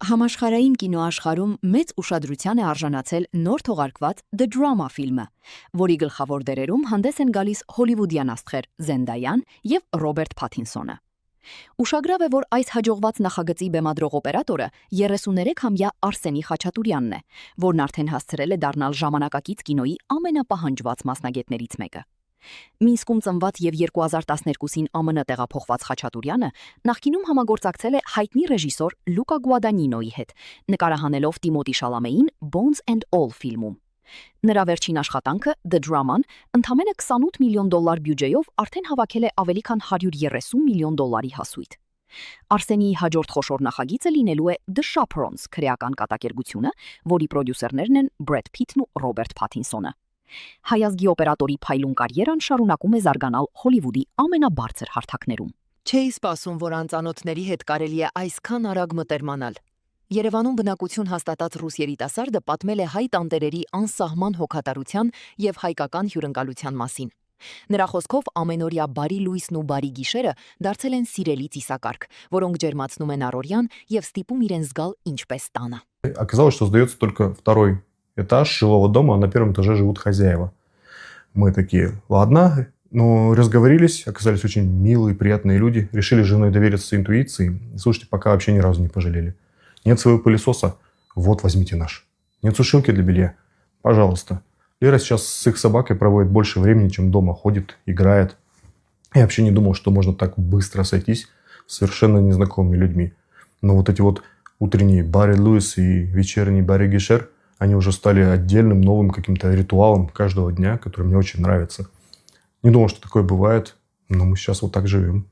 Համաշխարհային կինոաշխարհում մեծ ուշադրության է արժանացել նոր թողարկված The Drama ֆիլմը, որի գլխավոր դերերում հանդես են գալիս հոլիվուդյան աստղեր Զենդայան եւ Ռոբերտ Փաթինսոնը։ Ուշագրավ է, որ այս հաջողված նախագծի բեմադրող օպերատորը 33-ամյա Արսենի Խաչատուրյանն է, որն արդեն հասցրել է դառնալ ժամանակակից կինոյի ամենապահանջված մասնագետներից մեկը։ Մինսկում ծնված եւ 2012-ին ԱՄՆ տեղափոխված Խաչատուրյանը նախկինում համագործակցել է հայտնի ռեժիսոր Լուկա Գուադանինոյի հետ, նկարահանելով Տիմոթի Շալամեին Bones and All ֆիլմում։ Նրա վերջին աշխատանքը The Drama-ն ընդամենը $28 միլիոն բյուջեով արդեն հավաքել է ավելի քան $130 միլիոն հասույթ։ Արսենիի հաջորդ խոշոր նախագիծը լինելու է The Chaperons քրեական կատակերգությունը, որի պրոդյուսերներն են Բրեդ Փիթն ու Ռոբերտ Փաթինսոնը։ Հայազգի օպերատորի փայլուն կարիերան շարունակում է զարգանալ Հոլիվուդի ամենաբարձր հարթակներում։ Չէի սպասում, որ անծանոթների հետ կարելի է այսքան արագ մտերմանալ։ Երևանում բնակություն հաստատած ռուս երիտասարդը պատմել է հայ տանտերերի անսահման հոգատարության եւ հայկական հյուրընկալության մասին։ Նրա խոսքով ամենօրյա բարի լույսն ու բարի գիշերը դարձել են սիրելի ծիսակարգ, որոնք ջերմացնում են առօրյան եւ ստիպում իրեն զգալ ինչպես տանը։ Оказалось, что сдается только второй этаж жилого дома, а на первом этаже живут хозяева. Мы такие, ладно, но разговорились, оказались очень милые, приятные люди, решили с женой довериться интуиции. Слушайте, пока вообще ни разу не пожалели. Нет своего пылесоса? Вот, возьмите наш. Нет сушилки для белья? Пожалуйста. Лера сейчас с их собакой проводит больше времени, чем дома, ходит, играет. Я вообще не думал, что можно так быстро сойтись с совершенно незнакомыми людьми. Но вот эти вот утренние Барри Луис и вечерний Барри Гишер, они уже стали отдельным новым каким-то ритуалом каждого дня, который мне очень нравится. Не думал, что такое бывает, но мы сейчас вот так живем.